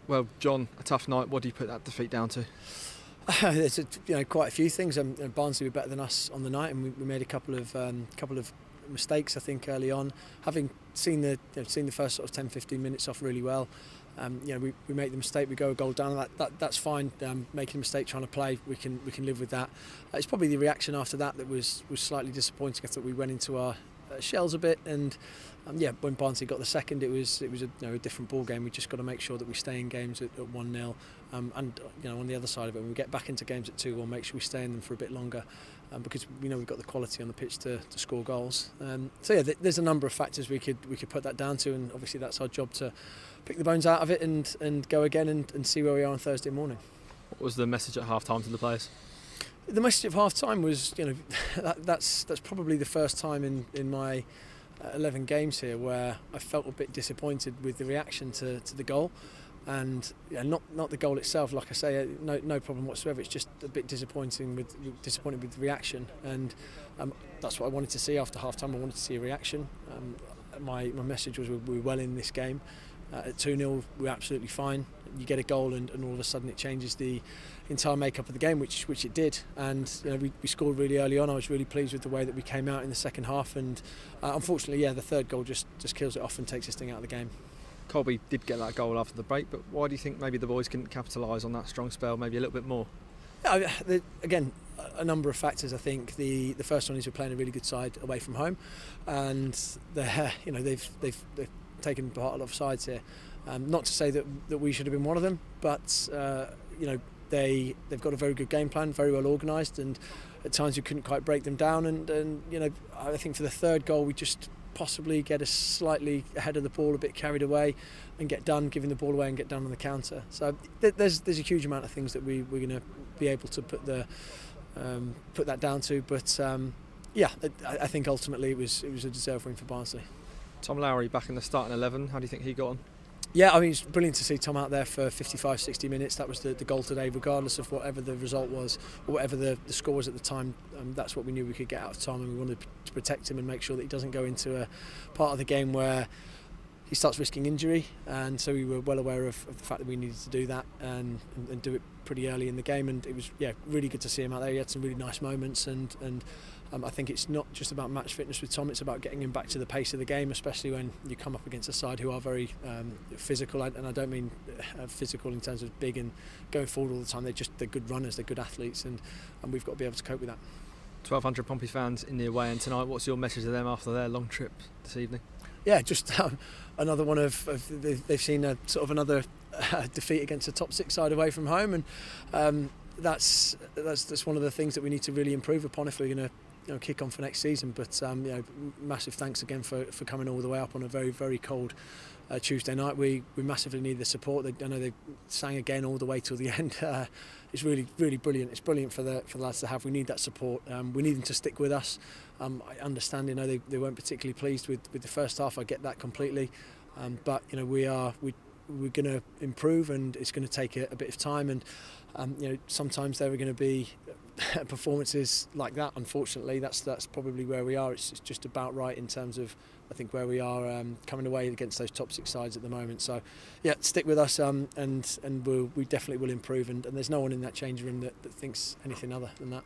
Well, John, a tough night. What do you put that defeat down to? There's quite a few things. Barnsley were better than us on the night, and we made a couple of mistakes. I think early on, having seen the first sort of 10-15 minutes off really well. We make the mistake, we go a goal down. That's fine. Making a mistake, trying to play, we can live with that. It's probably the reaction after that was slightly disappointing. I thought we went into our shells a bit, and when Barnsley got the second, it was a different ball game. We just got to make sure that we stay in games at 1-0, and on the other side of it, when we get back into games at 2, we'll make sure we stay in them for a bit longer, because we've got the quality on the pitch to score goals. There's a number of factors we could put that down to, and obviously that's our job to pick the bones out of it and go again and see where we are on Thursday morning. What was the message at half time to the players? The message of half time was, that's probably the first time in my 11 games here where I felt a bit disappointed with the reaction to the goal, and not the goal itself. Like I say, no problem whatsoever. It's just a bit disappointed with the reaction, and that's what I wanted to see after half time. I wanted to see a reaction. My message was we're well in this game. At 2-0, we're absolutely fine. You get a goal, and all of a sudden it changes the entire makeup of the game, which it did. And we scored really early on. I was really pleased with the way that we came out in the second half. And unfortunately, the third goal just kills it off and takes this thing out of the game. Colby did get that goal after the break, but why do you think maybe the boys couldn't capitalise on that strong spell, maybe a little bit more? Again, a number of factors. I think the first one is we're playing a really good side away from home, and they've taken part a lot of sides here. Not to say that we should have been one of them, but they've got a very good game plan, very well organised, and at times we couldn't quite break them down. And I think for the third goal we just possibly get us slightly ahead of the ball, a bit carried away, and get done giving the ball away and get done on the counter. So there's a huge amount of things that we're going to be able to put that down to. But I think ultimately it was a deserved win for Barnsley. Tom Lowry back in the starting 11. How do you think he got on? Yeah, I mean, it's brilliant to see Tom out there for 55-60 minutes. That was the goal today, regardless of whatever the result was or whatever the score was at the time. That's what we knew we could get out of Tom, and we wanted to protect him and make sure that he doesn't go into a part of the game where he starts risking injury. And so we were well aware of the fact that we needed to do that and do it pretty early in the game. And it was really good to see him out there. He had some really nice moments, and I think it's not just about match fitness with Tom, it's about getting him back to the pace of the game, especially when you come up against a side who are very physical, and I don't mean physical in terms of big and going forward all the time. They're good runners, they're good athletes, and we've got to be able to cope with that. 1,200 Pompey fans in the away end tonight. What's your message to them after their long trip this evening? Yeah, just another one of they've seen a sort of another defeat against a top 6 side away from home, and that's one of the things that we need to really improve upon if we're going to kick on for next season. But massive thanks again for coming all the way up on a very, very cold Tuesday night. We massively need the support. I know they sang again all the way till the end. It's really, really brilliant. It's brilliant for the lads to have. We need that support. We need them to stick with us. I understand, they weren't particularly pleased with the first half. I get that completely. But we're going to improve, and it's going to take a bit of time. And sometimes there are going to be performances like that. Unfortunately, that's probably where we are. It's just about right in terms of I think where we are coming away against those top 6 sides at the moment. So stick with us, and we definitely will improve. And there's no one in that changing room that thinks anything other than that.